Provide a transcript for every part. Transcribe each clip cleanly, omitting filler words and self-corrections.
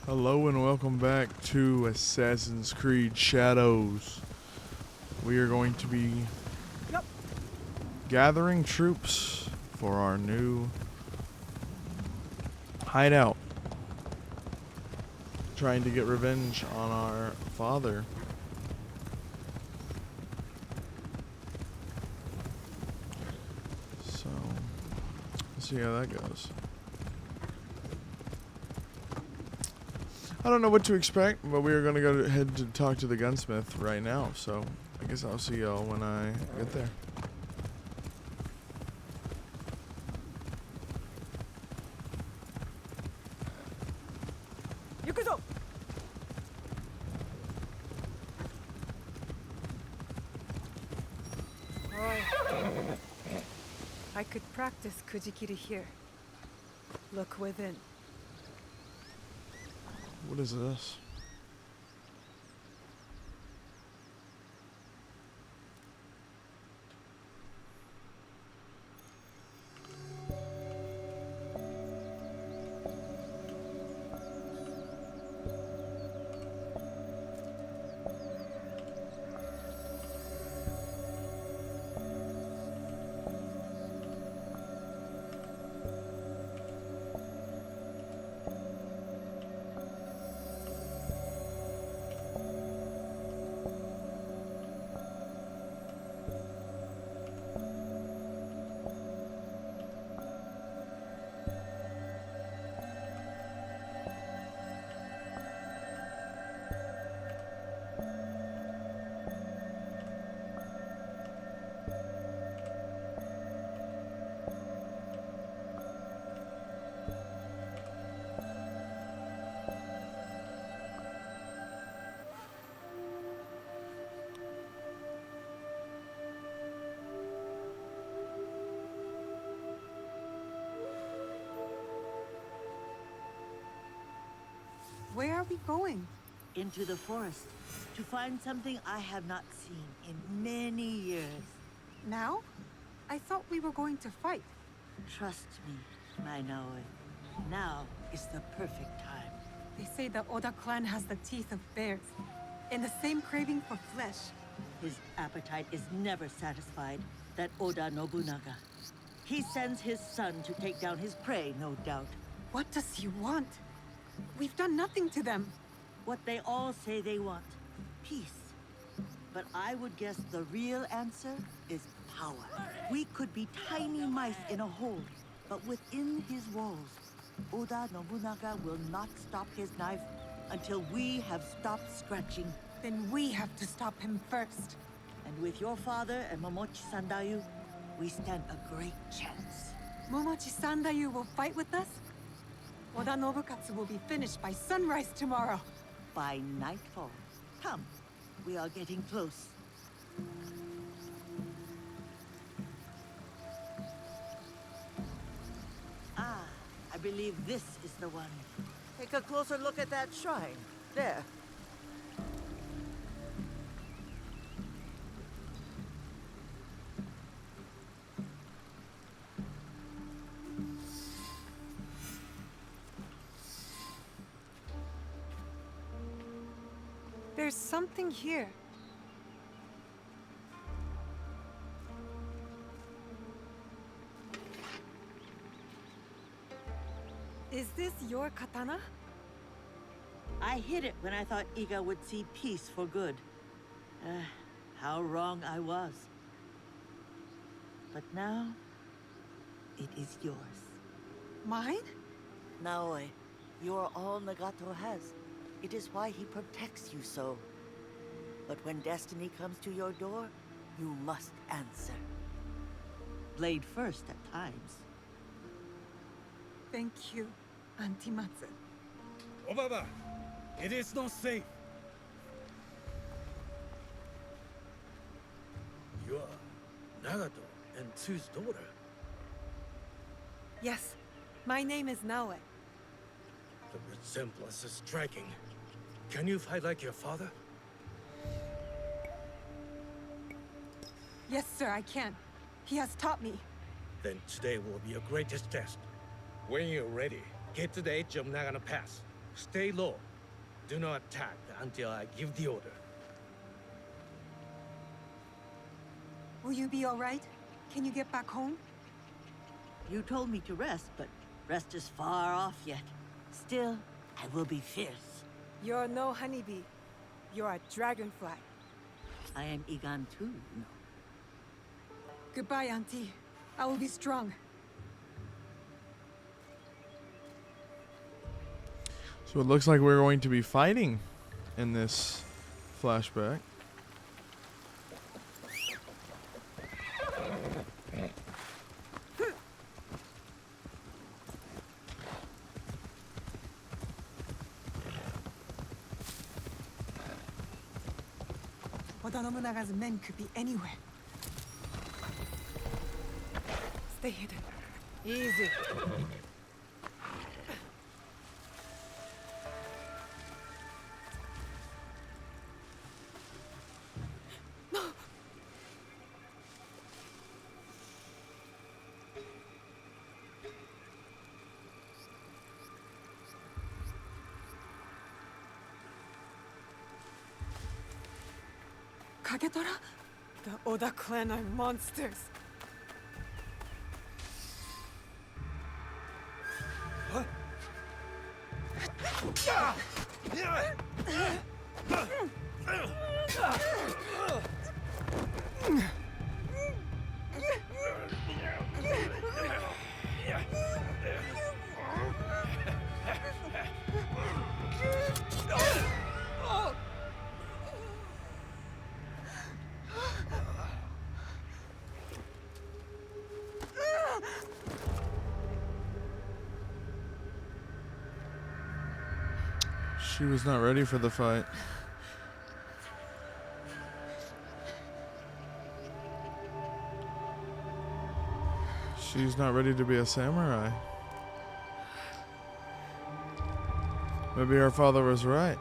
Hello and welcome back to Assassin's Creed Shadows. We are going to be gathering troops for our new hideout. Trying to get revenge on our father. So, let's see how that goes. I don't know what to expect, but we are going to go ahead to talk to the gunsmith right now. So I guess I'll see y'all when I get there. I could practice Kujikiri here. Look within. What is this? Where are we going? Into the forest to find something I have not seen in many years. Now? I thought we were going to fight. Trust me, my Naoe. Now is the perfect time. They say the Oda clan has the teeth of bears, and the same craving for flesh. His appetite is never satisfied, that Oda Nobunaga. He sends his son to take down his prey, no doubt. What does he want? We've done nothing to them. What they all say they want. Peace. But I would guess the real answer is power. We could be tiny mice in a hole, but within his walls, Oda Nobunaga will not stop his knife until we have stopped scratching. Then we have to stop him first. And with your father and Momochi Sandayu, we stand a great chance. Momochi Sandayu will fight with us? Oda Nobukatsu will be finished by sunrise tomorrow. By nightfall. Come, we are getting close. Ah, I believe this is the one. Take a closer look at that shrine. There. There's something here. Is this your katana? I hid it when I thought Iga would see peace for good. How wrong I was. But now, it is yours. Mine? Naoe, you are all Nagato has. It is why he protects you so. But when destiny comes to your door, you must answer. Blade first at times. Thank you, Auntie Matsu. Obaba, it is not safe. You are Nagato and Tsu's daughter. Yes, my name is Naoe. The resemblance is striking. Can you fight like your father? Yes, sir, I can. He has taught me. Then today will be your greatest test. When you're ready, get to the edge of Nagano Pass. Stay low. Do not attack until I give the order. Will you be all right? Can you get back home? You told me to rest, but rest is far off yet. Still, I will be fierce. You're no honeybee. You're a dragonfly. I am Igan too, you know. Goodbye, Auntie. I will be strong. So it looks like we're going to be fighting in this flashback. Oda Nobunaga's men could be anywhere. Stay hidden. Easy. Kagetora? The Oda clan are monsters. She was not ready for the fight. She's not ready to be a samurai. Maybe her father was right.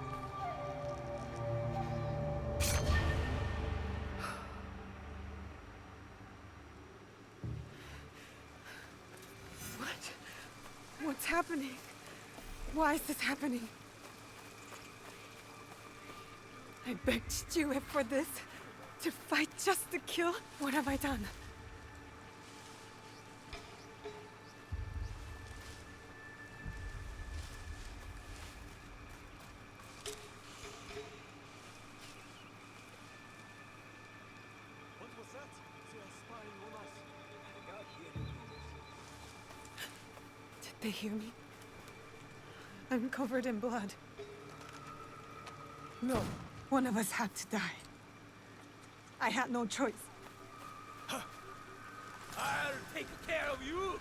What? What's happening? Why is this happening? I begged Chijue for this. To fight just to kill? What have I done? What was that? They are spying on us. God, Did they hear me? I'm covered in blood. No, one of us had to die. I had no choice. I'll take care of you.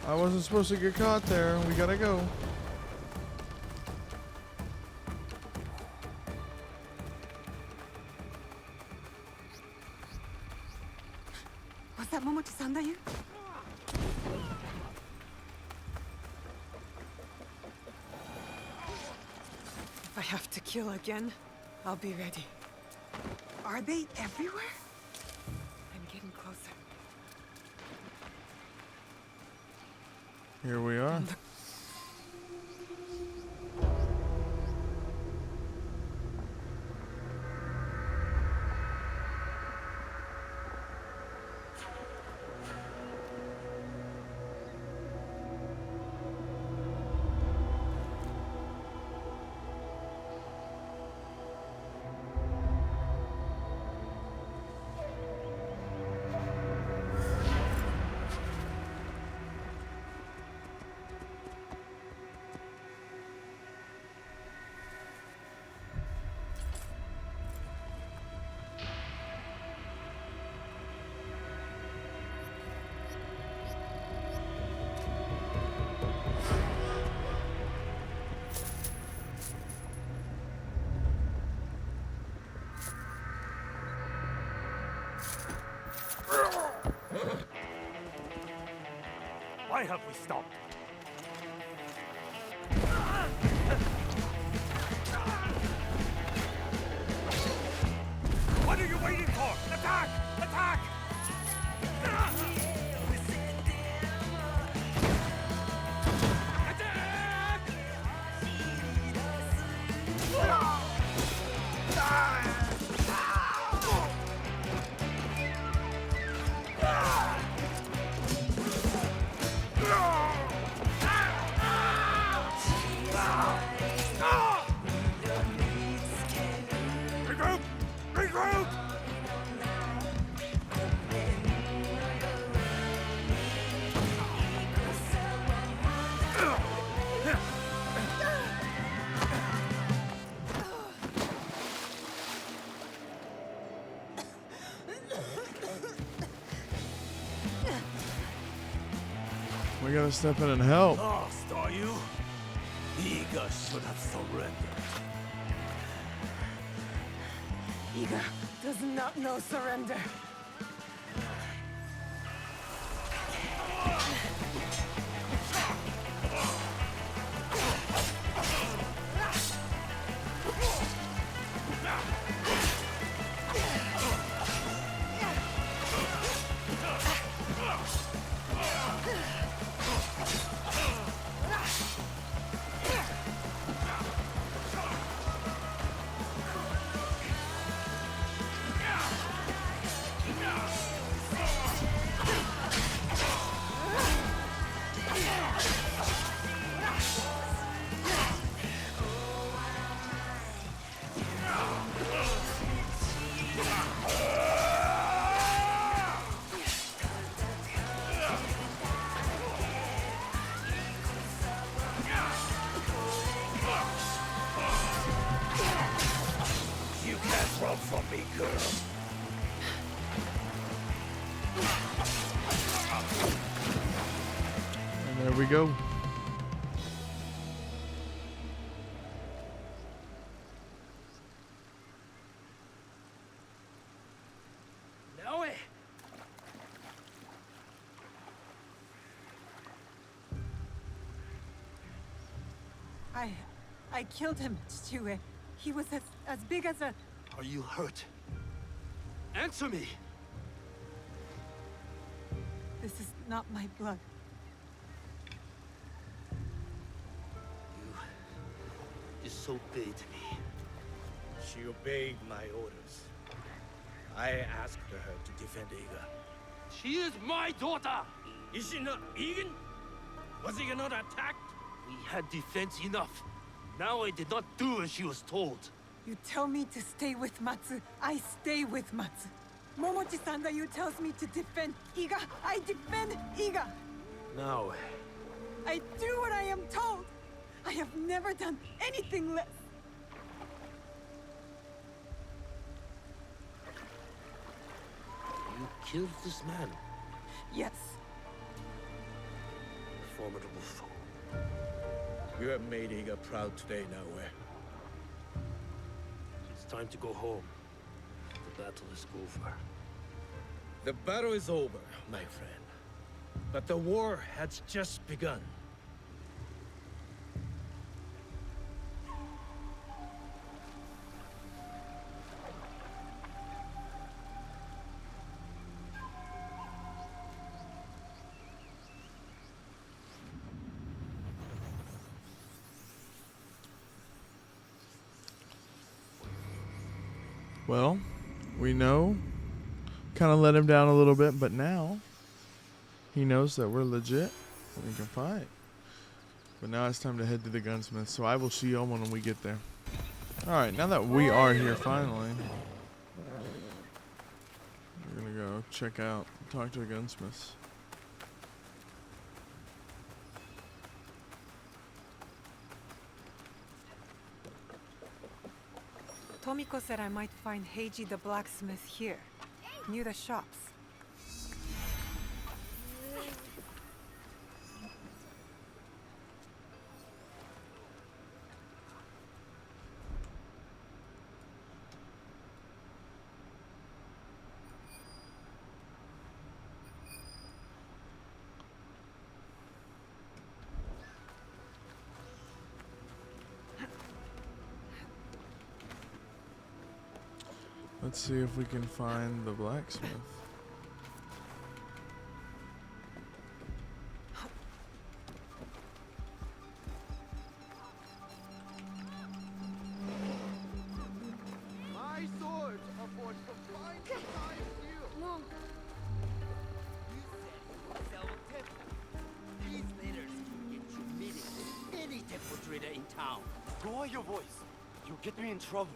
I wasn't supposed to get caught there. We gotta go. Was that Momochi-san that you? If I have to kill again, I'll be ready. Are they everywhere? I'm getting closer. Here we are. Why have we stopped? What are you waiting for? Attack! Attack! We gotta step in and help. Lost, are you? Iga should have surrendered. Iga does not know surrender. You can't run from me, girl. And there we go. Naoe! I killed him, Chihue. He was as big as a... Are you hurt? Answer me! This is not my blood. You disobeyed me. She obeyed my orders. I asked her to defend Iga. She is my daughter! Is she not Egan? Was Iga not attacked? We had defense enough. Now I did not do as she was told. You tell me to stay with Matsu, I stay with Matsu. Momochi-san, you tells me to defend Iga, I defend Iga. Now, I do what I am told. I have never done anything less. you killed this man. Yes. A formidable foe. You have made Iga proud today, Naoe. It's time to go home. The battle is over. The battle is over, my friend. But the war has just begun. Well, we know. Kind of let him down a little bit, but now he knows that we're legit and we can fight. But now it's time to head to the gunsmith, so I will see y'all when we get there. Alright, now that we are here finally, we're gonna go check out, talk to the gunsmiths. Tomiko said I might find Heiji the blacksmith here, near the shops. Let's see if we can find the blacksmith. My swords are forged from fine Italian steel. Monk, You said sell temple. These letters can get you meeting with any temple trader in town. Lower your voice. You'll get me in trouble.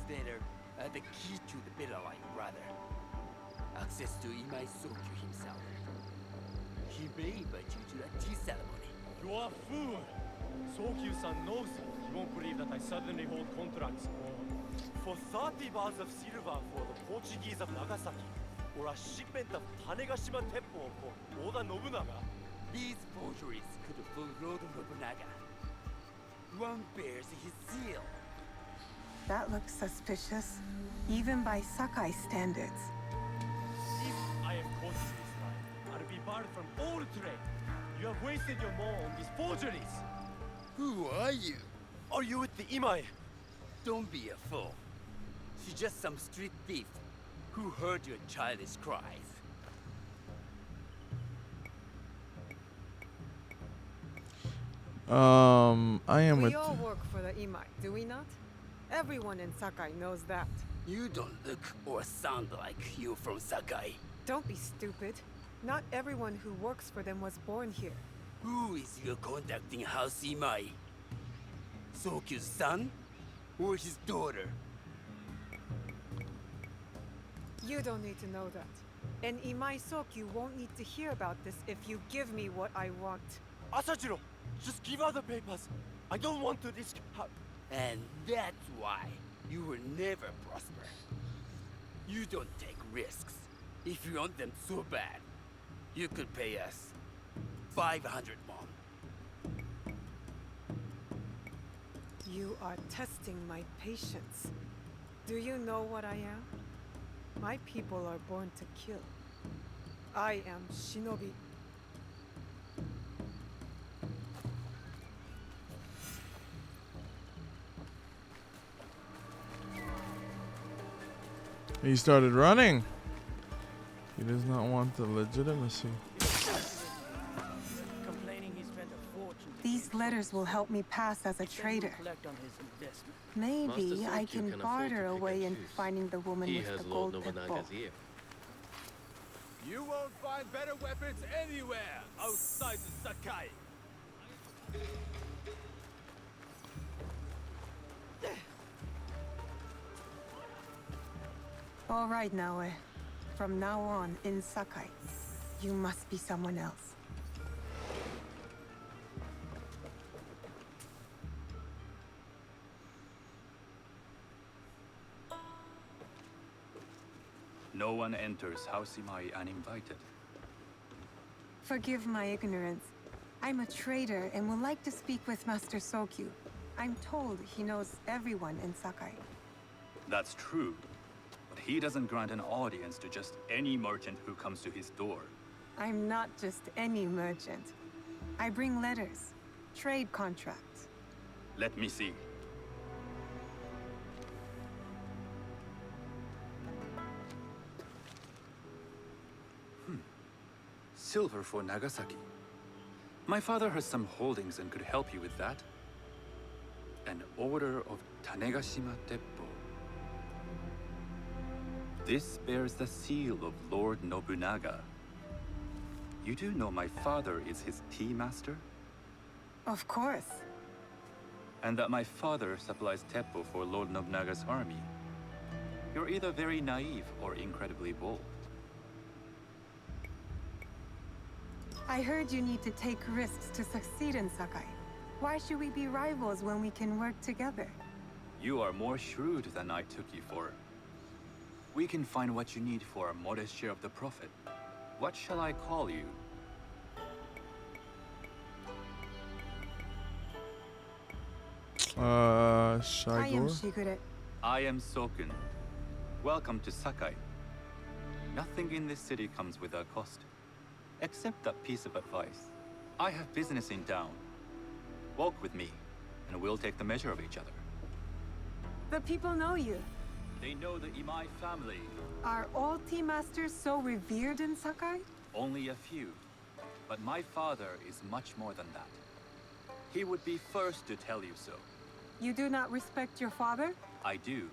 better, the key to the better life, rather. Access to Imai Sokyu himself. He may invite you to a tea ceremony. You are a fool! Sokyu-san knows he won't believe that I suddenly hold contracts for 30 bars of silver for the Portuguese of Nagasaki, or a shipment of Tanegashima Teppo for Oda Nobunaga. These forgeries could fool Lord Nobunaga. One bears his seal. That looks suspicious, even by Sakai standards. If I am caught this time, I'll be barred from all trade. You have wasted your mo on these forgeries. Who are you? Are you with the Imai? Don't be a fool. She's just some street thief who heard your childish cries. I am We with. all work for the Imai, do we not? Everyone in Sakai knows that. You don't look or sound like you from Sakai. Don't be stupid. Not everyone who works for them was born here. Who is your contacting House Imai? Sokyu's son? Or his daughter? You don't need to know that. And Imai Sokyu won't need to hear about this if you give me what I want. Asajiro, just give out the papers. I don't want to risk. And that's why you will never prosper. You don't take risks. If you want them so bad, you could pay us 500 won. You are testing my patience. Do you know what I am? My people are born to kill. I am shinobi. He started running. He does not want the legitimacy. Complaining he spent a fortune. These letters will help me pass as a trader. Collect on his investment. Maybe Master I Sokyu can can barter afford to a pick way and into choose. finding the woman He with has the Lord gold pimple. Nobunaga's ear. You won't find better weapons anywhere outside the Sakai. All right, Naoe. From now on, in Sakai, you must be someone else. No one enters House Imai uninvited. Forgive my ignorance. I'm a trader and would like to speak with Master Sokyu. I'm told he knows everyone in Sakai. That's true, but he doesn't grant an audience to just any merchant who comes to his door. I'm not just any merchant. I bring letters, trade contracts. Let me see. Silver for Nagasaki. My father has some holdings and could help you with that. An order of Tanegashima Teppo. This bears the seal of Lord Nobunaga. You do know my father is his tea master? Of course. And that my father supplies Teppo for Lord Nobunaga's army. You're either very naive or incredibly bold. I heard you need to take risks to succeed in Sakai. Why should we be rivals when we can work together? You are more shrewd than I took you for. We can find what you need for a modest share of the profit. What shall I call you? I am Shigor? Shigure. I am Sokun. Welcome to Sakai. Nothing in this city comes without cost. Except that piece of advice. I have business in town. Walk with me, and we'll take the measure of each other. The people know you. They know the Imai family. Are all tea masters so revered in Sakai? Only a few. But my father is much more than that. He would be first to tell you so. You do not respect your father? I do.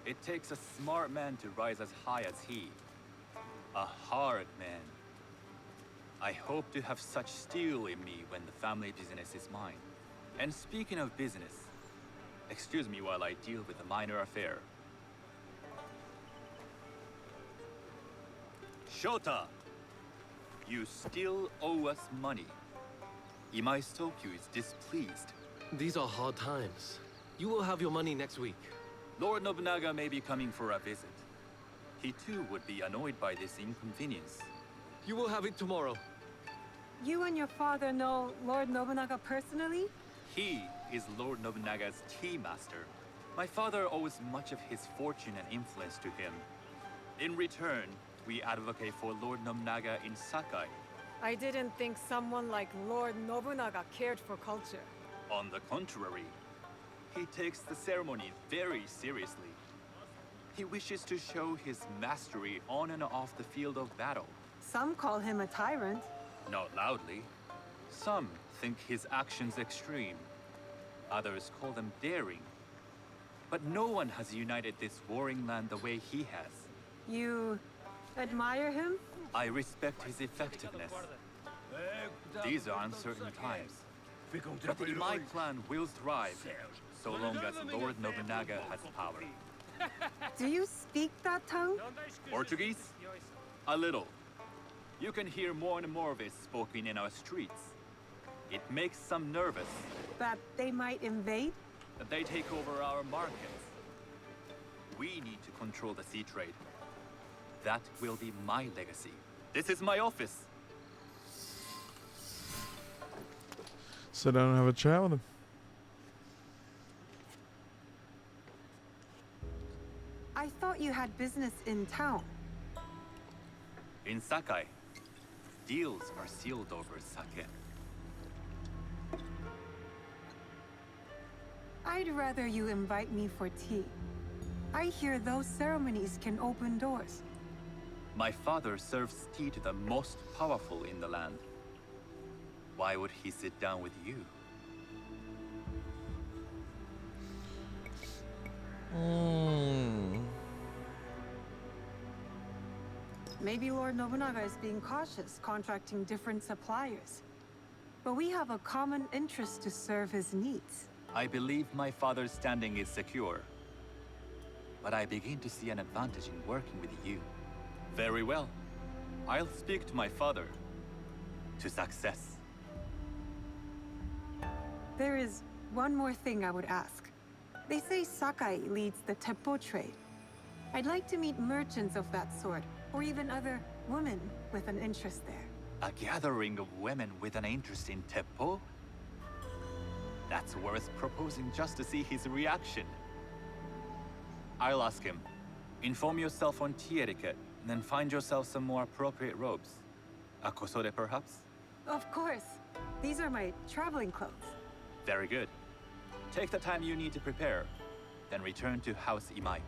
It takes a smart man to rise as high as he. A hard man. I hope to have such steel in me when the family business is mine. And speaking of business, Excuse me while I deal with a minor affair. Shota! You still owe us money. Imai Sokyu is displeased. These are hard times. You will have your money next week. Lord Nobunaga may be coming for a visit. He too would be annoyed by this inconvenience. You will have it tomorrow. You and your father know Lord Nobunaga personally? He is Lord Nobunaga's tea master. My father owes much of his fortune and influence to him. In return, we advocate for Lord Nobunaga in Sakai. I didn't think someone like Lord Nobunaga cared for culture. On the contrary, he takes the ceremony very seriously. He wishes to show his mastery on and off the field of battle. Some call him a tyrant. Not loudly. Some think his actions extreme. Others call them daring. But no one has united this warring land the way he has. You admire him? I respect his effectiveness. These are uncertain times. But the Imai clan will thrive, so long as Lord Nobunaga has power. Do you speak that tongue? Portuguese? A little. You can hear more and more of it spoken in our streets. It makes some nervous. That they might invade? That they take over our markets. We need to control the sea trade. That will be my legacy. This is my office. Sit down and have a chat with him. I thought you had business in town. In Sakai, deals are sealed over sake. I'd rather you invite me for tea. I hear those ceremonies can open doors. My father serves tea to the most powerful in the land. Why would he sit down with you? Maybe Lord Nobunaga is being cautious, contracting different suppliers. But we have a common interest to serve his needs. I believe my father's standing is secure. But I begin to see an advantage in working with you. Very well. I'll speak to my father. To success. There is one more thing I would ask. They say Sakai leads the teppo trade. I'd like to meet merchants of that sort, or even other women with an interest there. A gathering of women with an interest in teppo? That's worth proposing just to see his reaction. I'll ask him. Inform yourself on tea etiquette, then find yourself some more appropriate robes. A kosode, perhaps? Of course. These are my traveling clothes. Very good. Take the time you need to prepare, then return to House Imai.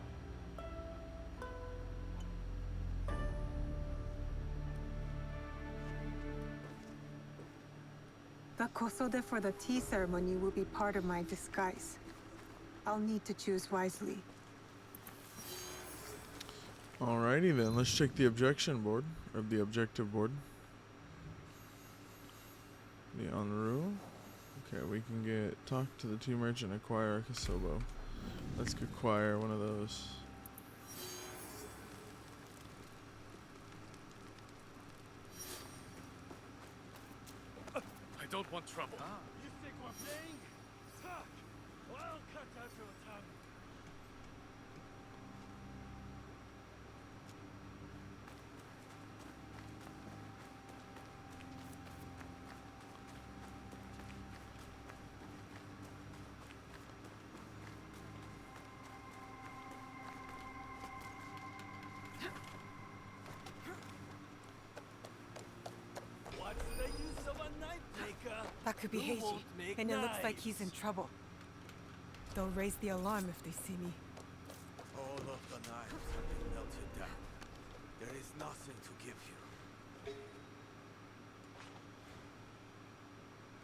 The kosode for the tea ceremony will be part of my disguise. I'll need to choose wisely. Alrighty then, let's check the objection board, or the objective board. The Onru. Okay, we can talk to the tea merchant, acquire a Kasobo. Let's acquire one of those. I don't want trouble. You think we're playing? Talk! Or I'll cut out your tongue. What's the use of a knife maker? That could be who Heiji, won't make and it looks like he's in knives? trouble. They'll raise the alarm if they see me. All of the knives have been melted down. There is nothing to give you.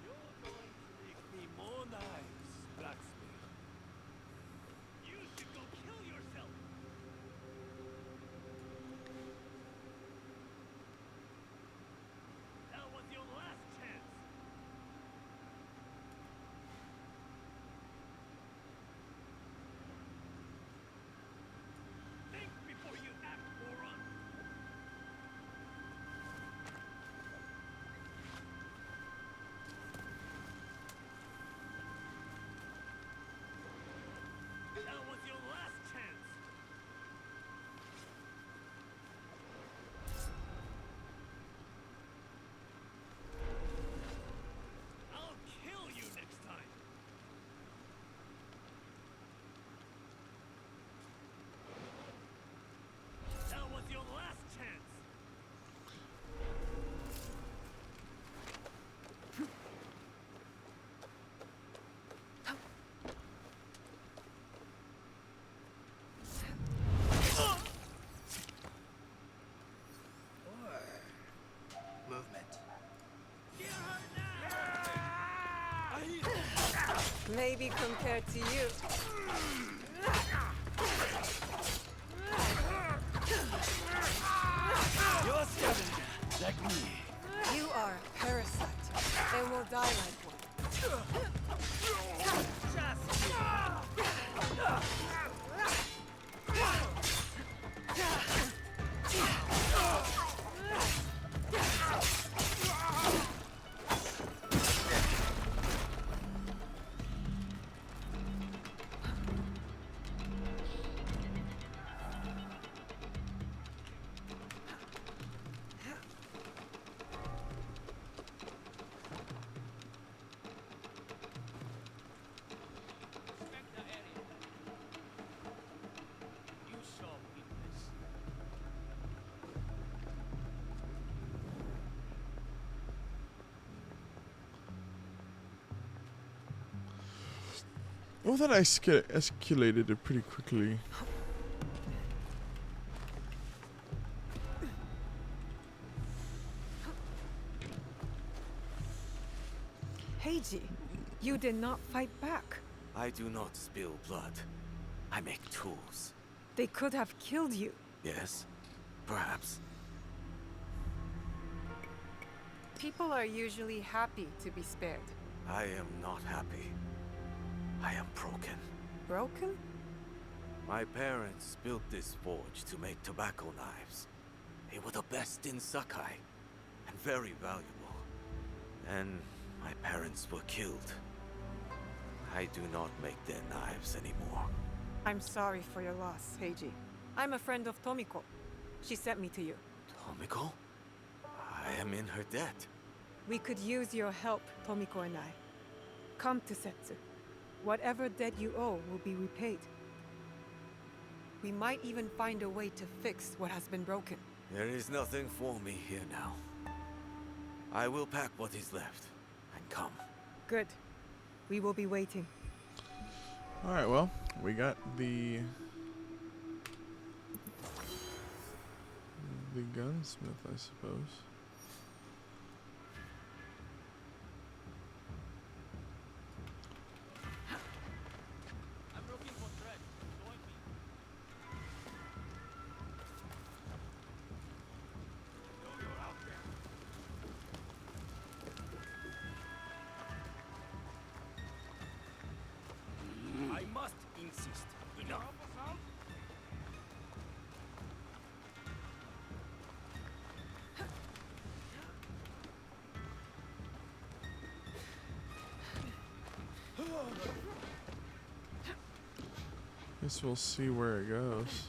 You're going to make me more knives, blacksmith. You should go kill yourself. That was your last chance. Maybe compared to you. You're a scavenger, like me. You are a parasite, and will die like one. You shall witness. Well, that escalated it pretty quickly. Heiji, you did not fight back. I do not spill blood. I make tools. They could have killed you. Yes? Perhaps. People are usually happy to be spared. I am not happy. I am broken. Broken? My parents built this forge to make tobacco knives. They were the best in Sakai, and very valuable. And my parents were killed. I do not make their knives anymore. I'm sorry for your loss, Heiji. I'm a friend of Tomiko. She sent me to you. Tomiko? I am in her debt. We could use your help, Tomiko and I. Come to Setsu. Whatever debt you owe will be repaid. We might even find a way to fix what has been broken. There is nothing for me here now. I will pack what is left and come. Good. We will be waiting. Alright, well, we got the gunsmith, I suppose. I'm looking for thread. Join me. I must insist. Enough. Guess we'll see where it goes.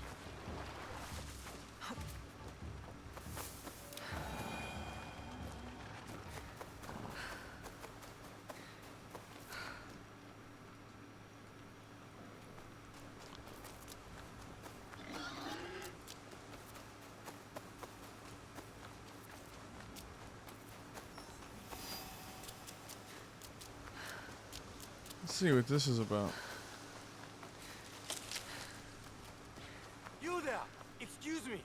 Let's see what this is about. You there! Excuse me!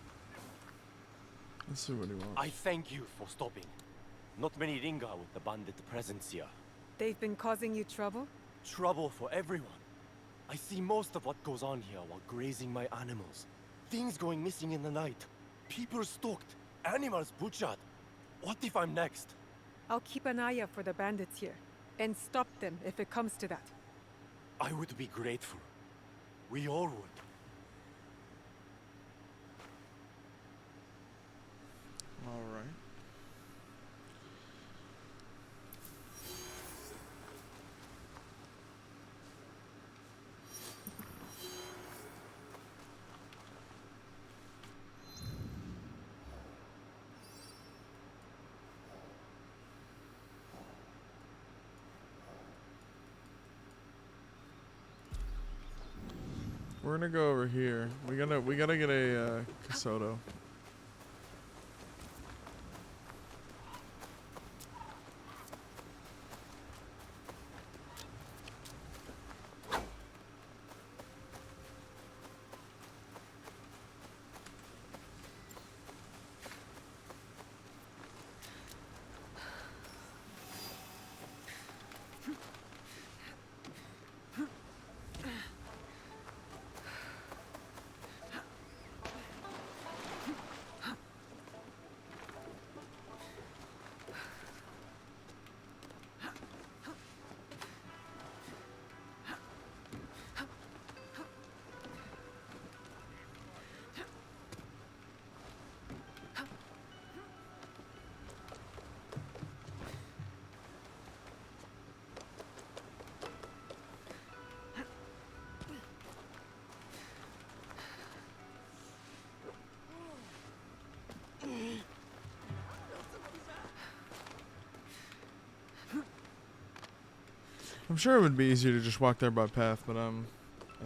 Let's see what he wants. I thank you for stopping. Not many linger with the bandit presence here. They've been causing you trouble? Trouble for everyone. I see most of what goes on here while grazing my animals. Things going missing in the night. People stalked. Animals butchered. What if I'm next? I'll keep an eye out for the bandits here, and stop them if it comes to that. I would be grateful. We all would. All right. We're gonna go over here. We gotta get a Kasoto. I'm sure it would be easier to just walk there by path, but I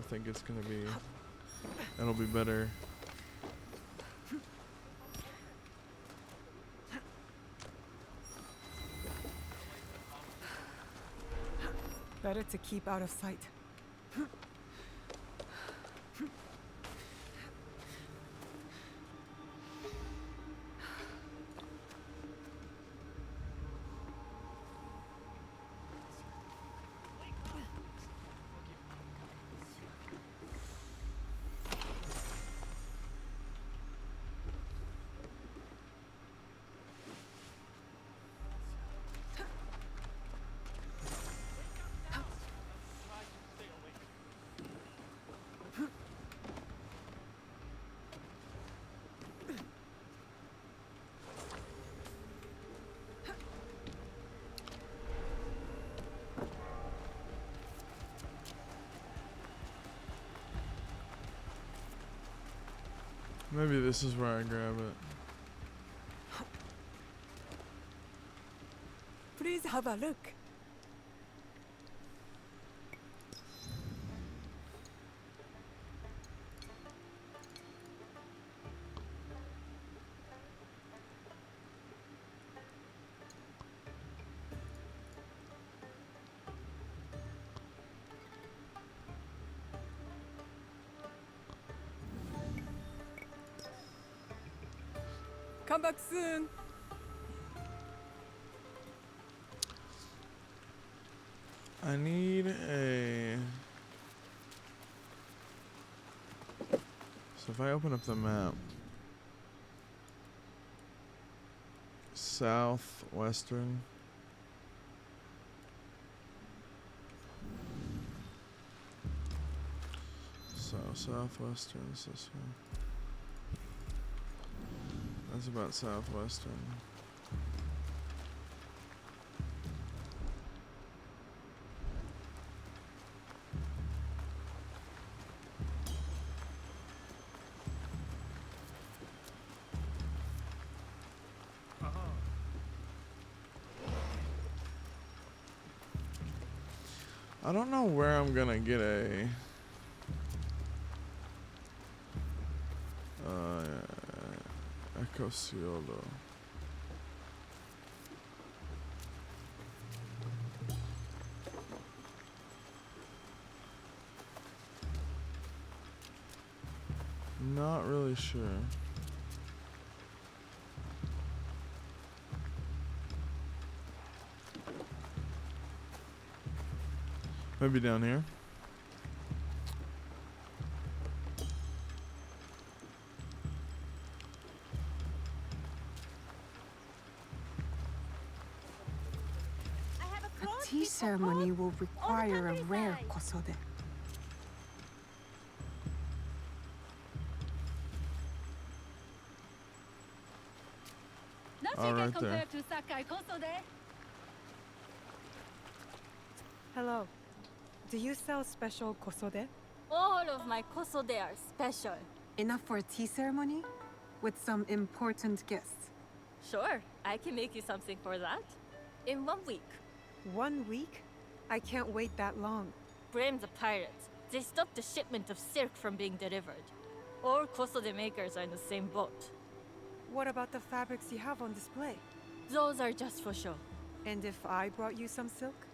think it's gonna be, it'll be better. Better to keep out of sight. Maybe this is where I grab it. Please have a look. Come back soon. I need a... So if I open up the map, southwestern, so southwestern is this one. That's about southwestern. I don't know where I'm gonna get a Echo Seal though. Not really sure. Maybe down here. A tea ceremony will require a rare kosode. All right there. Hello. Do you sell special kosode? All of my kosode are special. Enough for a tea ceremony? With some important guests? Sure, I can make you something for that. In 1 week. 1 week? I can't wait that long. Blame the pirates. They stopped the shipment of silk from being delivered. All kosode makers are in the same boat. What about the fabrics you have on display? Those are just for show. And if I brought you some silk?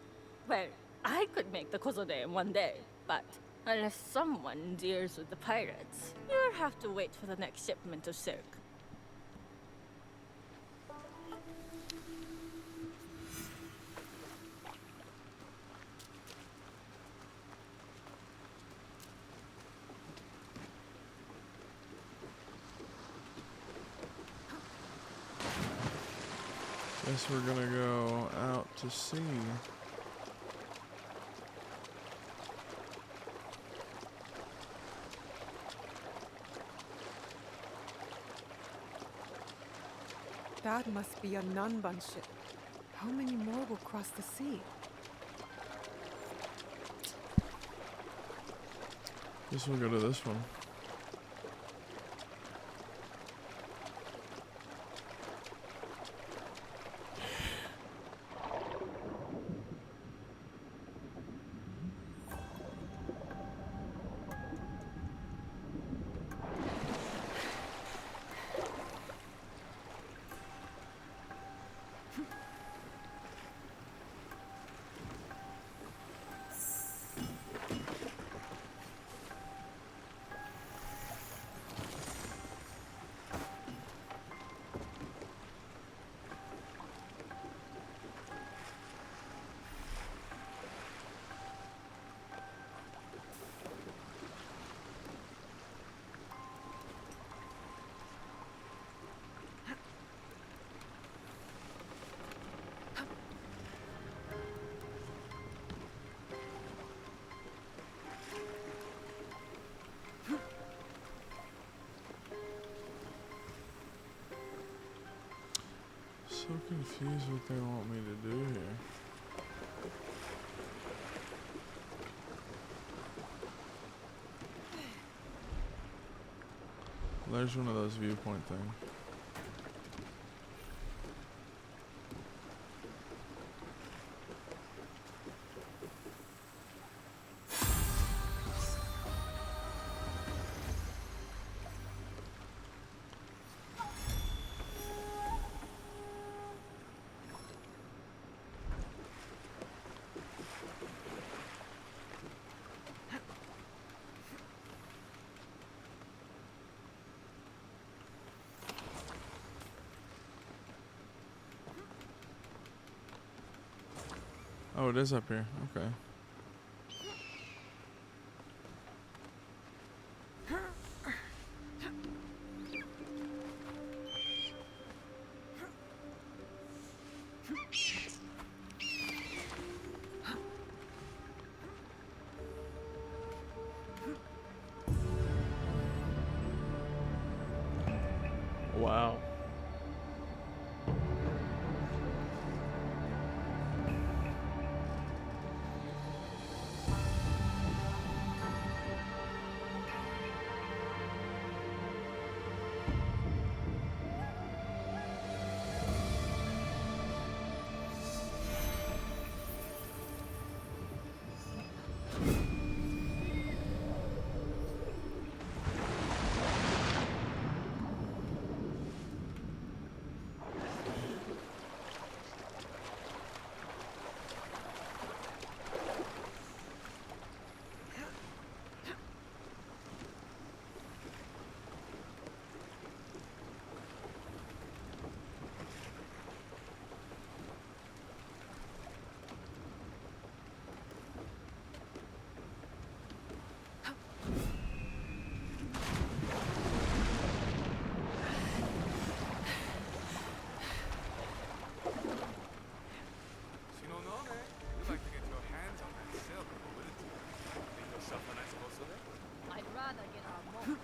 Well, I could make the kosode in 1 day, but unless someone deals with the pirates, you'll have to wait for the next shipment of silk. Guess we're gonna go out to sea. That must be a Nanban ship. How many more will cross the sea? Guess we'll go to this one. So confused what they want me to do here. There's one of those viewpoint things. Oh, it is up here. Okay. Wow. I'd rather get our moment.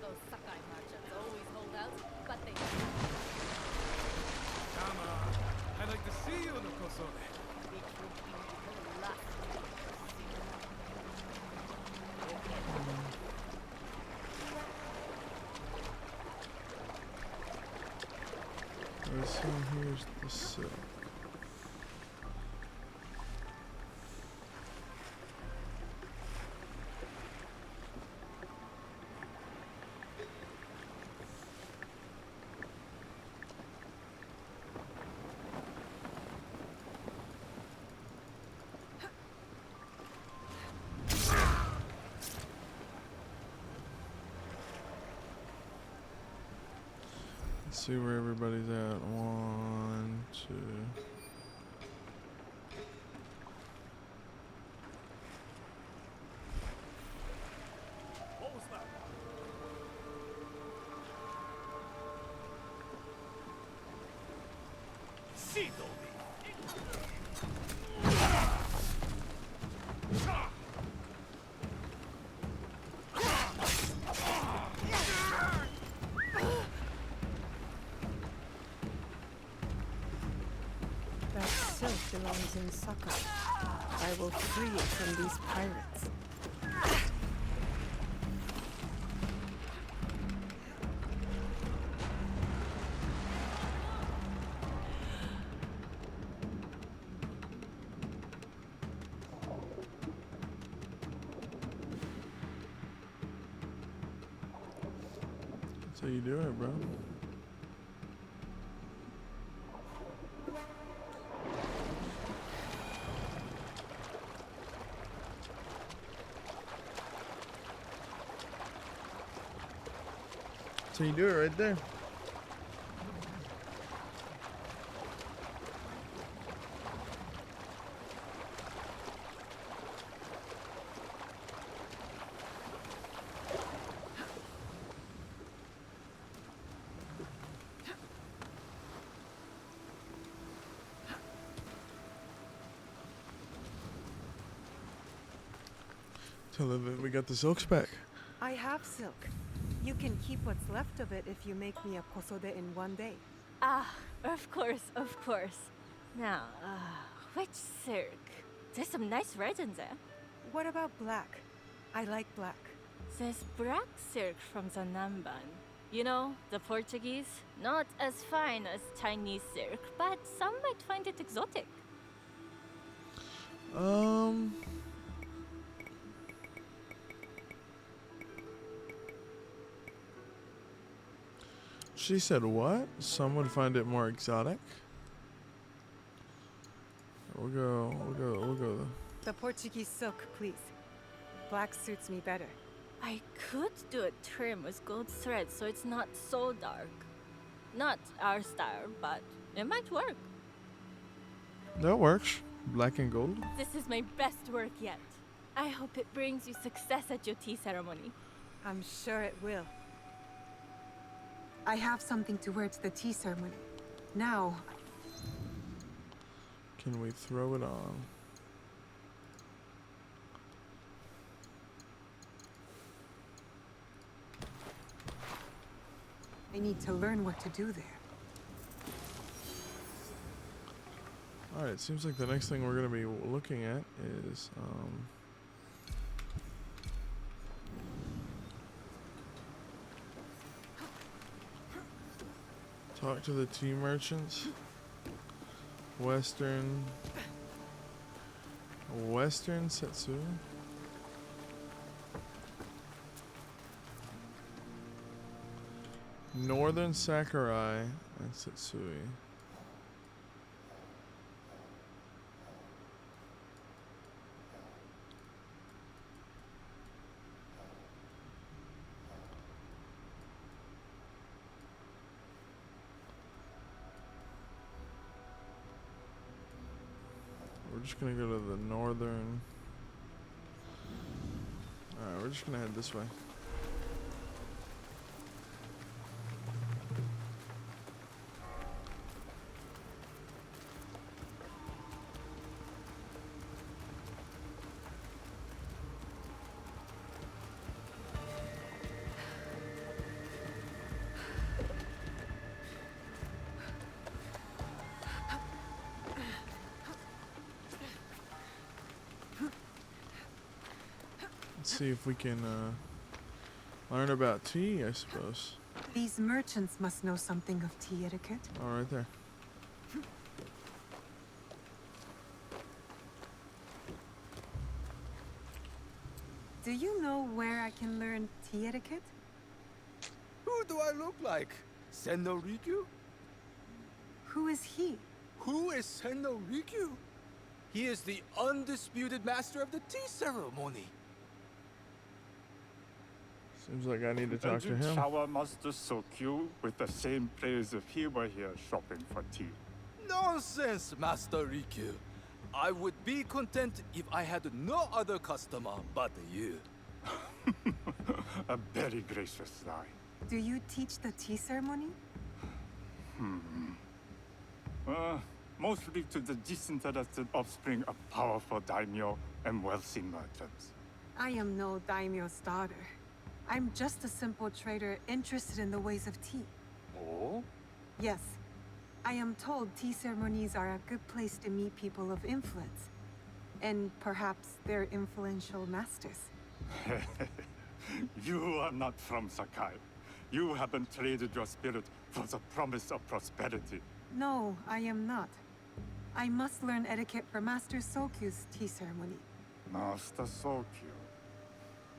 Those Sakai merchants always hold out, but they I'd like to see you in the Kosode. it would be the last So here's the silk. Let's see where everybody's at. 1, 2. What was that? That silk belongs in Sakai. I will free it from these pirates. That's how you do it, bro. So you do it right there. Tell them that we got the silks back. I have silk. You can keep what's left of it if you make me a kosode in one day. Ah, of course, of course. Now, which cirque? There's some nice regents there. What about black? I like black. There's black cirque from the Namban. You know, the Portuguese? Not as fine as Chinese cirque, but some might find it exotic. She said what? Some would find it more exotic. We'll go. The Portuguese silk, please. Black suits me better. I could do a trim with gold thread so it's not so dark. Not our style, but it might work. That works. Black and gold. This is my best work yet. I hope it brings you success at your tea ceremony. I'm sure it will. I have something to wear to the tea ceremony. Now, Can we throw it on? I need to learn what to do there. Alright, it seems like the next thing we're going to be looking at is talk to the tea merchants. Western Setsu. Northern Sakurai and Setsui. We're just gonna go to the northern. Alright, we're just gonna head this way. Let's see if we can learn about tea, I suppose. These merchants must know something of tea etiquette. Oh, right there. Do you know where I can learn tea etiquette? Who do I look like? Sengoku? Who is he? Who is Sengoku? He is the undisputed master of the tea ceremony. Seems like I need to talk And to you him. shower Master Sokyu with the same praise if he were here shopping for tea. Nonsense, Master Rikyu. I would be content if I had no other customer but you. A very gracious lie. Do you teach the tea ceremony? Mostly to the disinterested offspring of powerful daimyo and wealthy merchants. I am no daimyo's daughter. I'm just a simple trader interested in the ways of tea. Oh? Yes. I am told tea ceremonies are a good place to meet people of influence. And perhaps their influential masters. You are not from Sakai. You haven't traded your spirit for the promise of prosperity. No, I am not. I must learn etiquette for Master Sokyu's tea ceremony. Master Sokyu.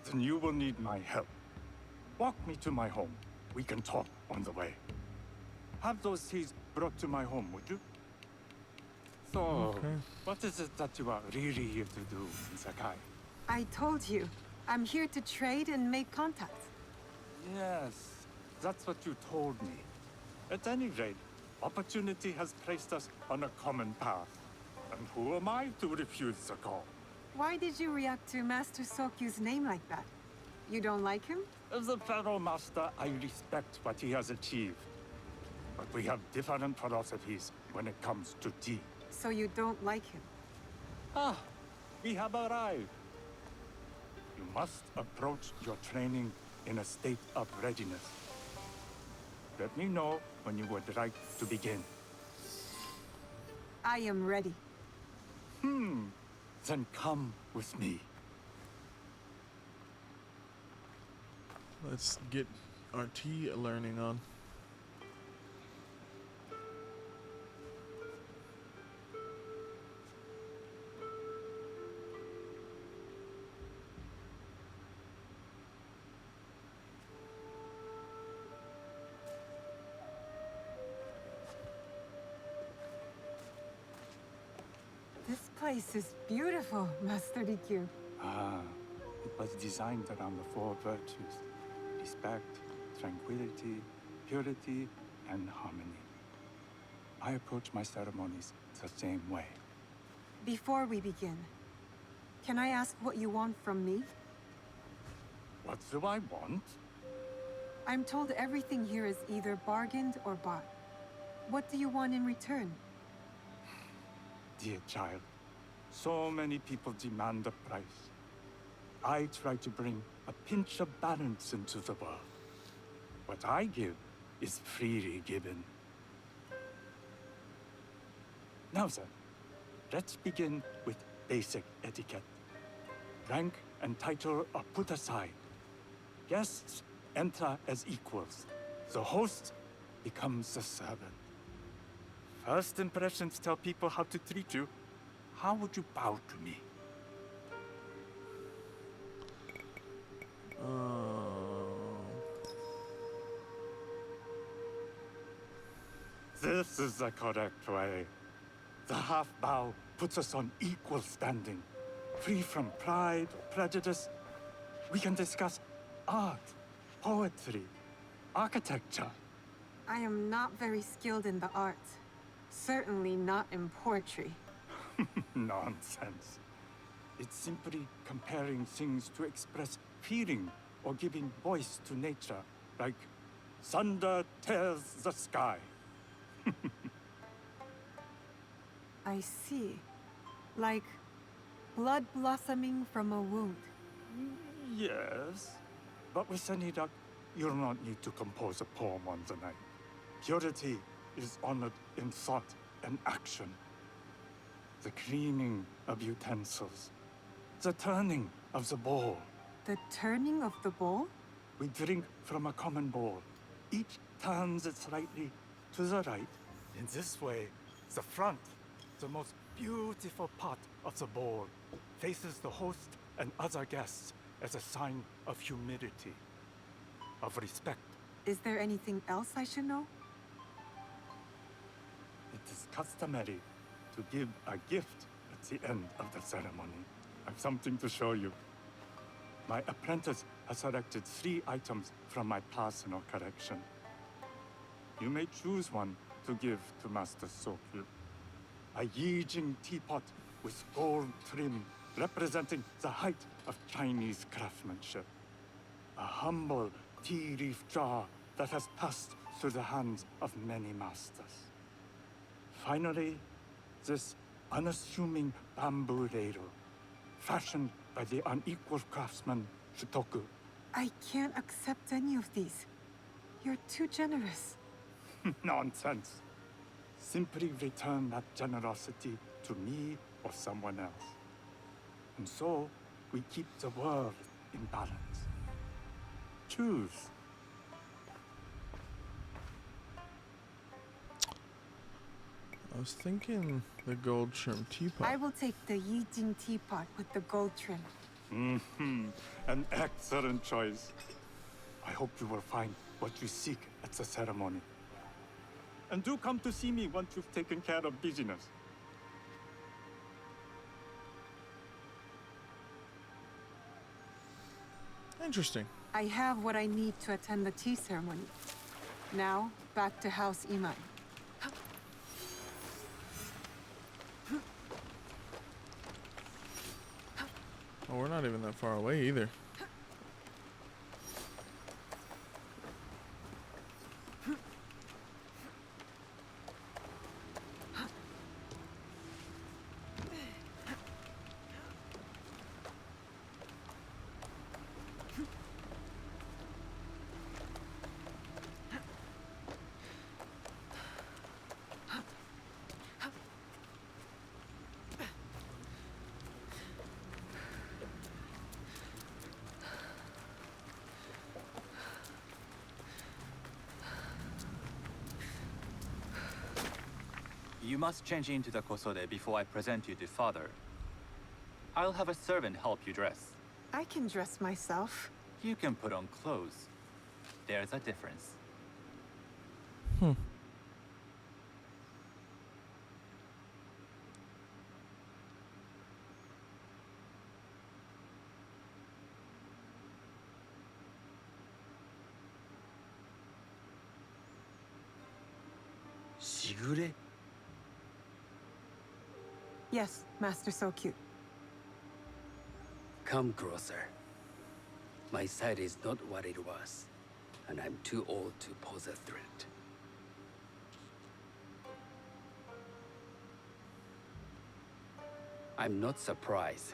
Then you will need my help. Walk me to my home. We can talk on the way. Have those teas brought to my home, would you? So, Okay. what is it that you are really here to do in Sakai? I told you, I'm here to trade and make contacts. Yes, that's what you told me. At any rate, opportunity has placed us on a common path. And who am I to refuse the call? Why did you react to Master Sokyu's name like that? You don't like him? As a Pharaoh Master, I respect what he has achieved. But we have different philosophies when it comes to tea. So you don't like him? Ah, we have arrived. You must approach your training in a state of readiness. Let me know when you would like to begin. I am ready. Then come with me. Let's get our tea learning on. This place is beautiful, Master Rikyu. It was designed around the four virtues: respect, tranquility, purity, and harmony. I approach my ceremonies the same way. Before we begin, can I ask what you want from me? What do I want? I'm told everything here is either bargained or bought. What do you want in return? Dear child, so many people demand a price. I try to bring a pinch of balance into the world. What I give is freely given. Now then, let's begin with basic etiquette. Rank and title are put aside. Guests enter as equals. The host becomes the servant. First impressions tell people how to treat you. How would you bow to me? This is the correct way. The half bow puts us on equal standing, free from pride or prejudice. We can discuss art, poetry, architecture. I am not very skilled in the arts. Certainly not in poetry. Nonsense. It's simply comparing things to express feeling or giving voice to nature, like thunder tears the sky. I see. Like blood blossoming from a wound. Yes, but with any luck, you'll not need to compose a poem on the night. Purity is honored in thought and action. The cleaning of utensils. The turning of the bowl. The turning of the bowl? We drink from a common bowl. Each turns it slightly to the right. In this way, the front, the most beautiful part of the bowl, faces the host and other guests as a sign of humility, of respect. Is there anything else I should know? It is customary to give a gift at the end of the ceremony. I've something to show you. My apprentice has selected 3 items from my personal collection. You may choose one to give to Master Sokyu. A Yijing teapot with gold trim representing the height of Chinese craftsmanship. A humble tea leaf jar that has passed through the hands of many masters. Finally, this unassuming bamboo ladle, fashioned by the unequal craftsman Shutoku. I can't accept any of these. You're too generous. Nonsense. Simply return that generosity to me or someone else. And so, we keep the world in balance. Choose. I was thinking the gold trim teapot. I will take the Yijing teapot with the gold trim. An excellent choice. I hope you will find what you seek at the ceremony. And do come to see me once you've taken care of business. Interesting. I have what I need to attend the tea ceremony. Now, back to House Imai. Oh, we're not even that far away either. You must change into the kosode before I present you to father. I'll have a servant help you dress. I can dress myself. You can put on clothes. There's a difference. Shigure? Yes, Master Sokyu. Come closer. My sight is not what it was, and I'm too old to pose a threat. I'm not surprised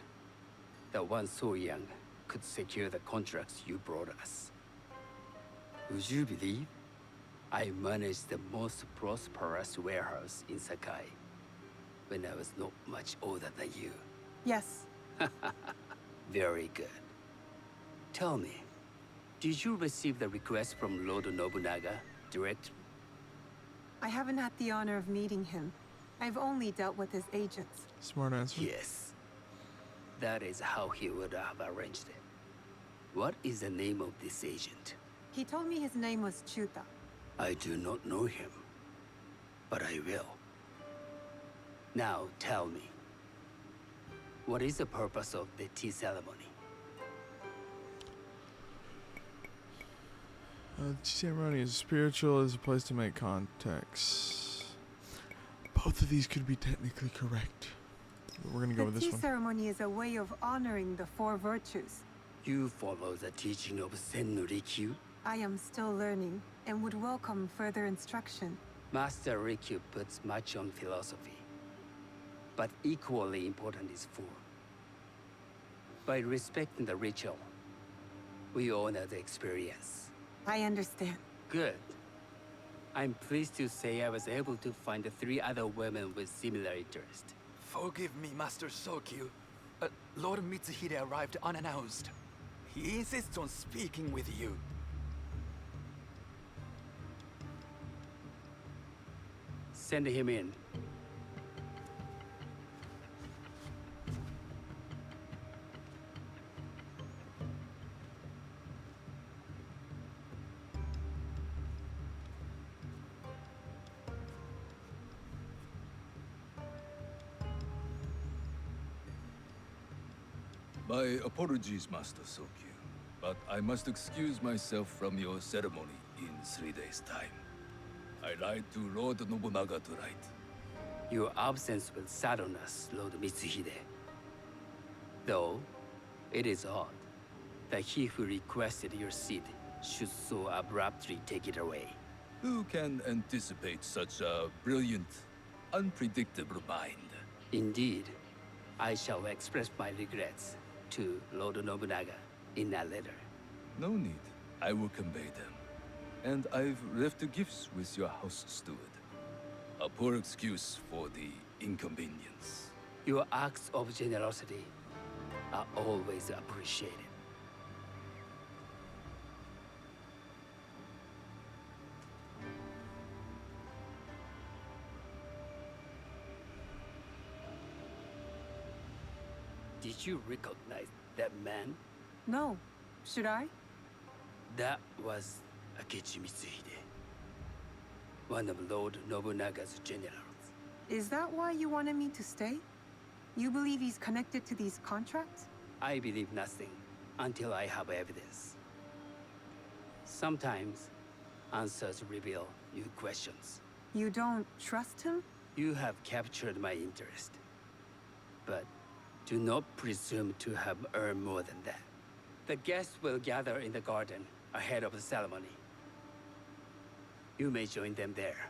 that one so young could secure the contracts you brought us. Would you believe I managed the most prosperous warehouse in Sakai when I was not much older than you? Yes. Very good. Tell me, did you receive the request from Lord Nobunaga direct? I haven't had the honor of meeting him. I've only dealt with his agents. Smart answer. Yes. That is how he would have arranged it. What is the name of this agent? He told me his name was Chuta. I do not know him, but I will. Now tell me, what is the purpose of the tea ceremony? The ceremony is spiritual, is a place to make contacts. Both of these could be technically correct. But we're gonna go with The this tea one. ceremony is a way of honoring the four virtues. You follow the teaching of Sen Rikyu? I am still learning and would welcome further instruction. Master Rikyu puts much on philosophy, but equally important is form. By respecting the ritual, we honor the experience. I understand. Good. I'm pleased to say I was able to find the 3 other women with similar interest. Forgive me, Master Sokyu. Lord Mitsuhide arrived unannounced. He insists on speaking with you. Send him in. My apologies, Master Sokyu, but I must excuse myself from your ceremony in 3 days' time. I lied to Lord Nobunaga tonight. Your absence will sadden us, Lord Mitsuhide. Though, it is odd that he who requested your seat should so abruptly take it away. Who can anticipate such a brilliant, unpredictable mind? Indeed, I shall express my regrets to Lord Nobunaga in a letter. No need. I will convey them. And I've left the gifts with your house steward. A poor excuse for the inconvenience. Your acts of generosity are always appreciated. Did you recognize that man? No. Should I? That was Akechi Mitsuhide, one of Lord Nobunaga's generals. Is that why you wanted me to stay? You believe he's connected to these contracts? I believe nothing until I have evidence. Sometimes, answers reveal new questions. You don't trust him? You have captured my interest. But do not presume to have earned more than that. The guests will gather in the garden ahead of the ceremony. You may join them there.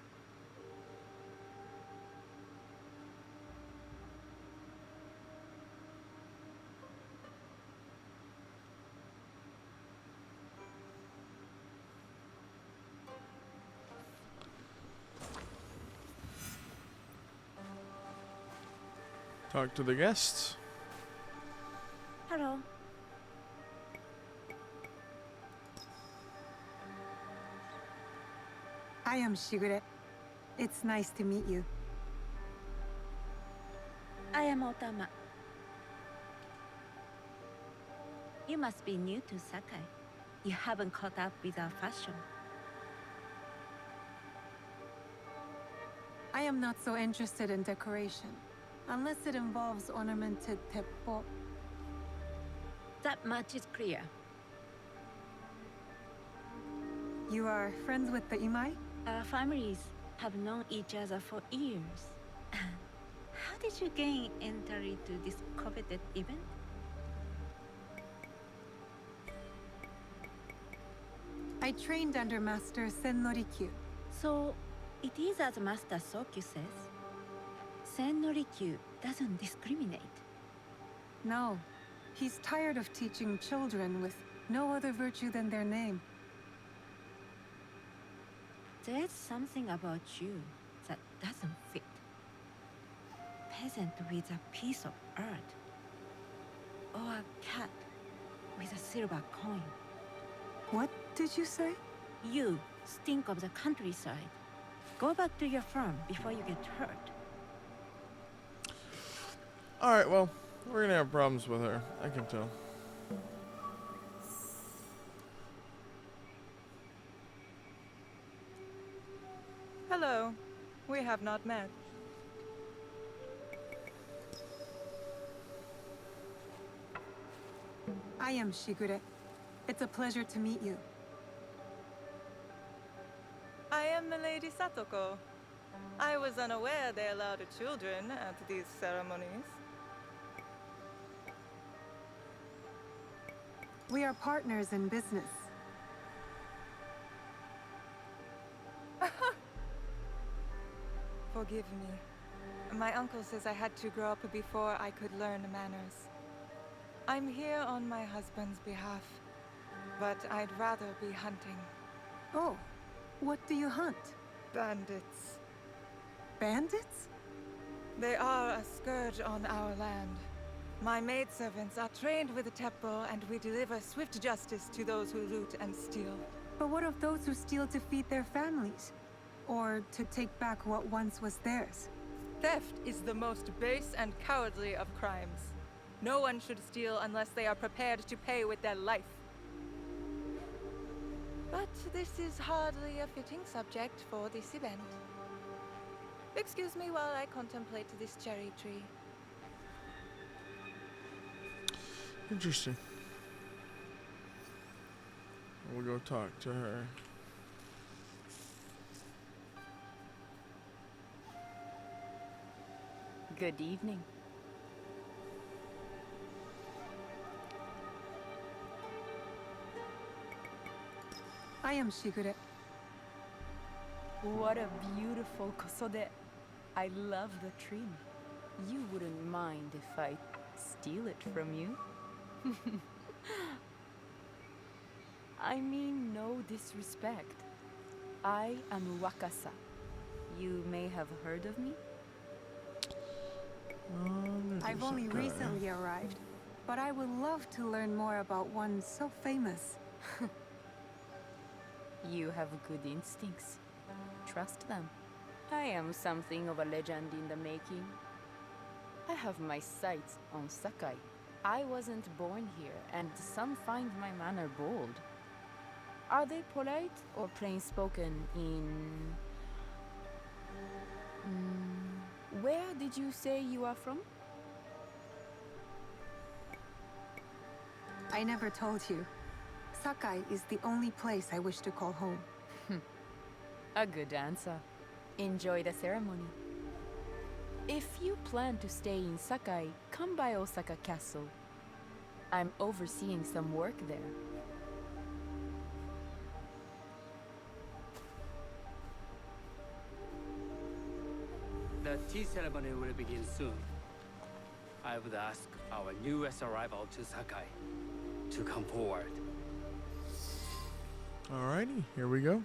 Talk to the guests. Hello. I am Shigure. It's nice to meet you. am Otama. You must be new to Sakai. You haven't caught up with our fashion. I am not so interested in decoration, unless it involves ornamented teppo. That much is clear. You are friends with the Imai? Our families have known each other for years. How did you gain entry to this coveted event? I trained under Master Sennorikyu. So, it is as Master Sokyu says. Sennorikyu doesn't discriminate. No, he's tired of teaching children with no other virtue than their name. There's something about you that doesn't fit. Peasant with a piece of earth. Or a cat with a silver coin. What did you say? You stink of the countryside. Go back to your farm before you get hurt. Alright, well, we're gonna have problems with her. I can tell. Hello. We have not met. I am Shigure. It's a pleasure to meet you. I am Milady Satoko. I was unaware they allowed children at these ceremonies. We are partners in business. Forgive me. My uncle says I had to grow up before I could learn manners. I'm here on my husband's behalf, but I'd rather be hunting. Oh, what do you hunt? Bandits. Bandits? They are a scourge on our land. My maidservants are trained with the teppo, and we deliver swift justice to those who loot and steal. But what of those who steal to feed their families? Or to take back what once was theirs? Theft is the most base and cowardly of crimes. No one should steal unless they are prepared to pay with their life. But this is hardly a fitting subject for this event. Excuse me while I contemplate this cherry tree. Interesting. We'll go talk to her. Good evening. I am Shigure. What a beautiful kosode. I love the tree. You wouldn't mind if I steal it from you? I mean no disrespect. I am Wakasa. You may have heard of me? I've only recently arrived, but I would love to learn more about one so famous. You have good instincts. Trust them. I am something of a legend in the making. I have my sights on Sakai. I wasn't born here, and some find my manner bold. Are they polite or plain-spoken in... Where did you say you are from? I never told you. Sakai is the only place I wish to call home. A good answer. Enjoy the ceremony. If you plan to stay in Sakai, come by Osaka Castle. I'm overseeing some work there. The tea ceremony will begin soon. I would ask our newest arrival to Sakai to come forward. Alrighty, here we go.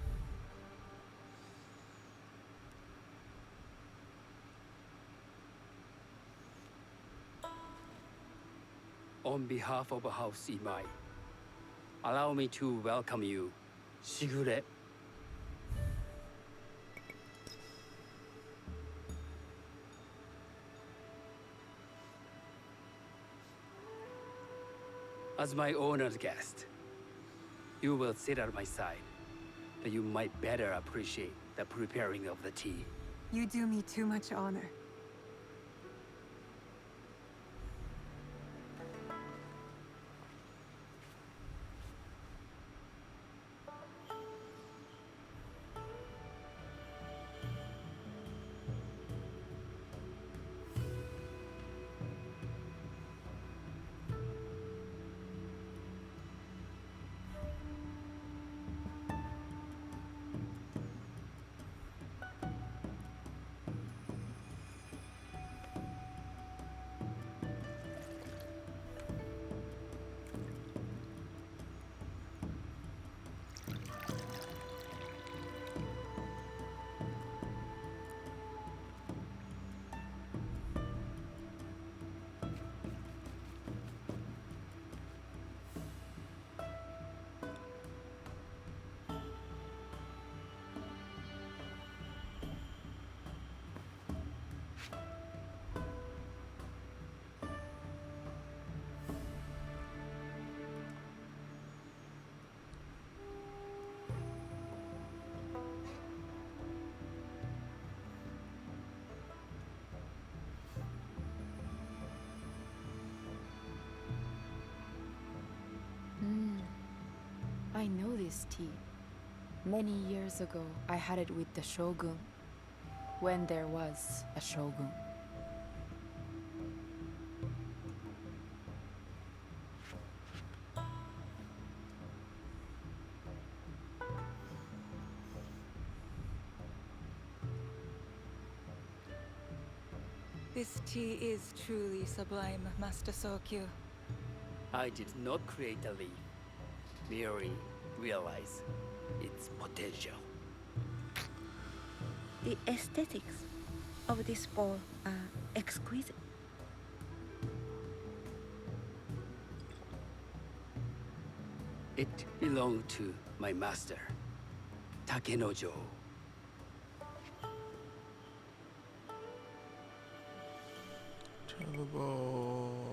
On behalf of House Imai, allow me to welcome you, Shigure. As my honored guest, you will sit at my side, that you might better appreciate the preparing of the tea. You do me too much honor. I know this tea. Many years ago, I had it with the shogun, when there was a shogun. This tea is truly sublime, Master Sokyu. I did not create a leaf, merely realize its potential. The aesthetics of this bowl are exquisite. It belonged to my master, Takenojo. Terrible.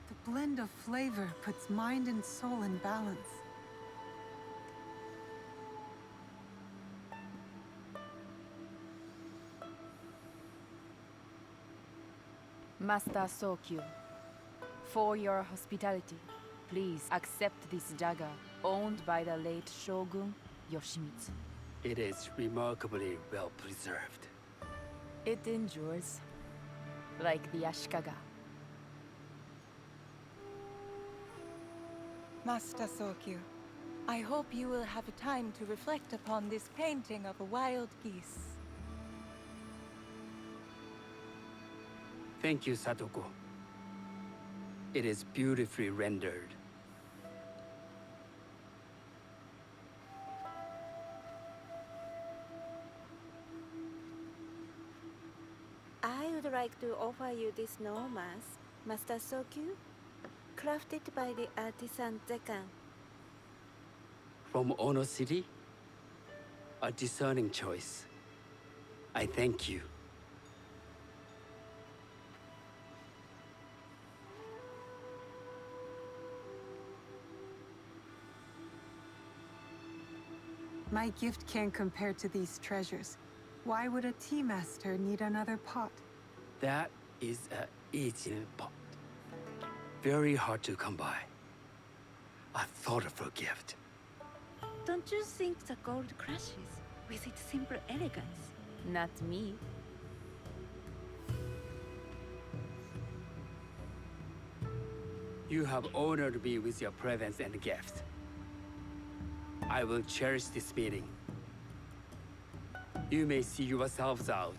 The blend of flavor puts mind and soul in balance. Master Sokyu, for your hospitality, please accept this dagger owned by the late Shogun Yoshimitsu. It is remarkably well preserved. It endures, like the Ashikaga. Master Sokyu, I hope you will have time to reflect upon this painting of a wild geese. Thank you, Satoko. It is beautifully rendered. I would like to offer you this snow mask, Master Sokyu, crafted by the artisan Zekan. From Ono City? A discerning choice. I thank you. My gift can't compare to these treasures. Why would a tea master need another pot? That is a Eijin pot. Very hard to come by. A thoughtful gift. Don't you think the gold crashes with its simple elegance? Not me. You have honored me with your presence and gift. I will cherish this meeting. You may see yourselves out.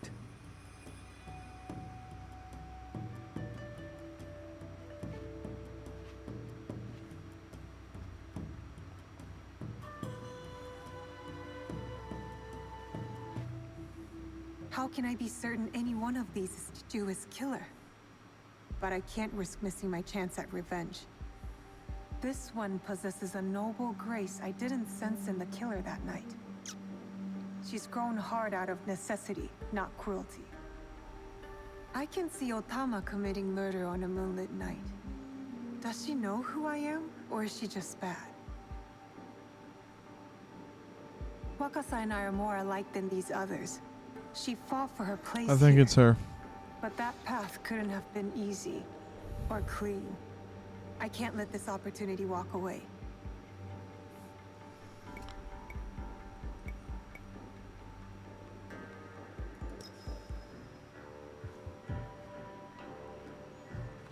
How can I be certain any one of these is Jewish killer? But I can't risk missing my chance at revenge. This one possesses a noble grace I didn't sense in the killer that night. She's grown hard out of necessity, not cruelty. I can see Otama committing murder on a moonlit night. Does she know who I am, or is she just bad? Wakasa and I are more alike than these others. She fought for her place I think here, it's her. but that path couldn't have been easy or clean. I can't let this opportunity walk away.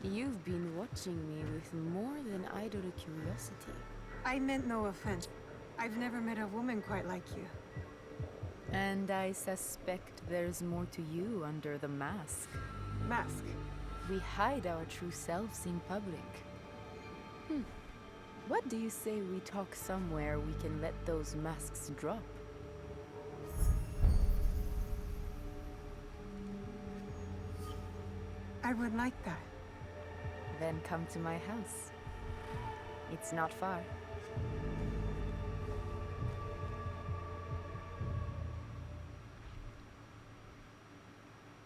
You've been watching me with more than idle curiosity. I meant no offense. I've never met a woman quite like you. And I suspect there's more to you under the mask. Mask? We hide our true selves in public. What do you say we talk somewhere we can let those masks drop? I would like that. Then come to my house. It's not far.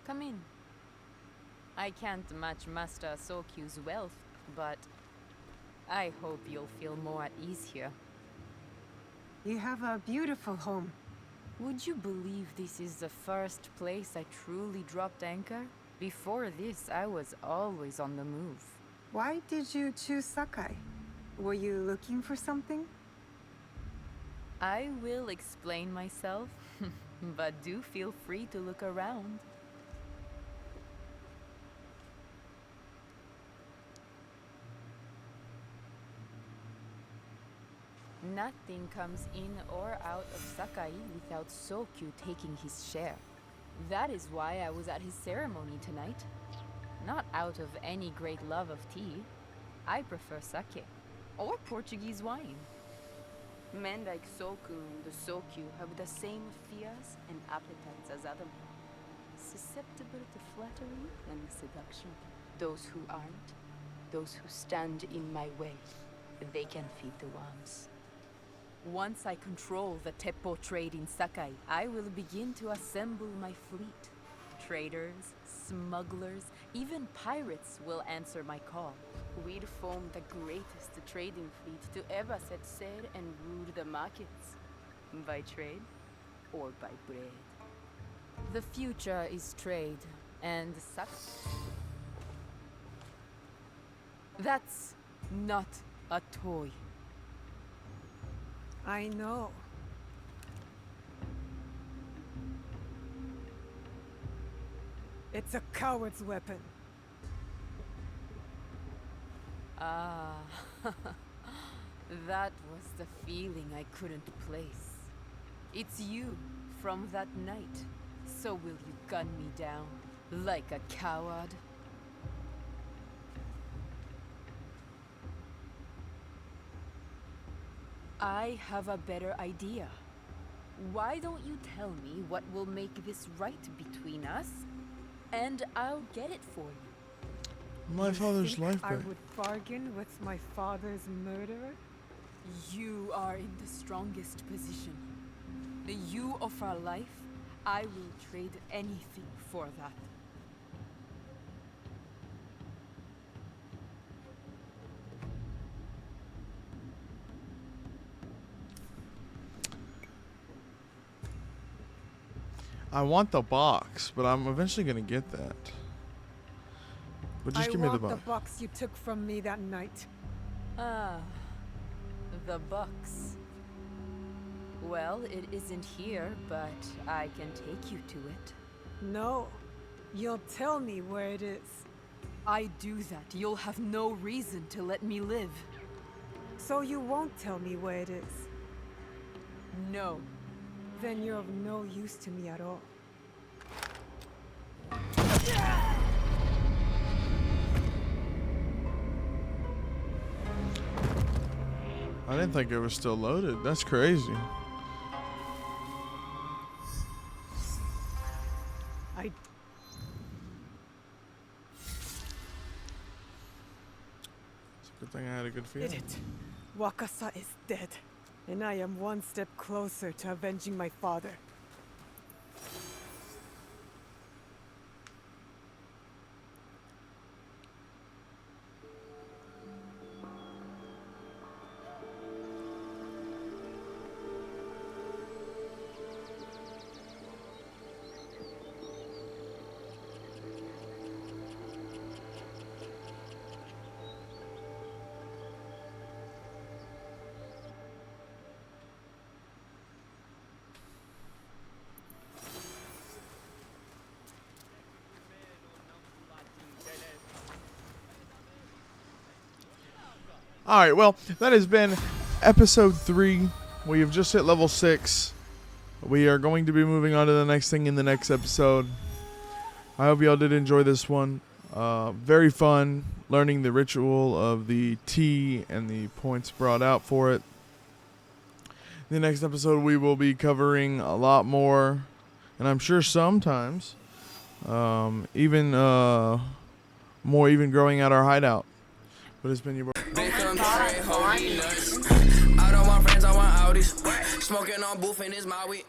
Come in. I can't match Master Sokyu's wealth, but I hope you'll feel more at ease here. You have a beautiful home. Would you believe this is the first place I truly dropped anchor? Before this, I was always on the move. Why did you choose Sakai? Were you looking for something? I will explain myself, but do feel free to look around. Nothing comes in or out of Sakai without Sokyu taking his share. That is why I was at his ceremony tonight. Not out of any great love of tea. I prefer sake, or Portuguese wine. Men like Soku and the Sokyu have the same fears and appetites as other men. Susceptible to flattery and seduction. Those who aren't, those who stand in my way, they can feed the worms. Once I control the teppo trade in Sakai, I will begin to assemble my fleet. Traders, smugglers, even pirates will answer my call. We'd form the greatest trading fleet to ever set sail and rule the markets. By trade or by bread. The future is trade, and that's not a toy. I know. It's a coward's weapon. Ah, that was the feeling I couldn't place. It's you from that night. So will you gun me down like a coward? I have a better idea. Why don't you tell me what will make this right between us, and I'll get it for you. My father's life I back. would bargain with my father's murderer? You are in the strongest position. You offer life, I will trade anything for that. I want the box, but I'm eventually gonna get that. But just give me the box. I want the box you took from me that night. Ah, the box. Well, it isn't here, but I can take you to it. No, you'll tell me where it is. I do that, you'll have no reason to let me live. So you won't tell me where it is? No. Then you're of no use to me at all. I didn't think it was still loaded. That's crazy. Good thing I had a good feeling. Did it. Wakasa is dead, and I am one step closer to avenging my father. All right, well, that has been episode 3. We have just hit level 6. We are going to be moving on to the next thing in the next episode. I hope y'all did enjoy this one. Very fun learning the ritual of the tea and the points brought out for it. In the next episode, we will be covering a lot more, and I'm sure sometimes even more, even growing out our hideout. But it's been your boy. I don't want friends, I want Audis. Smoking on booth and it's my weed.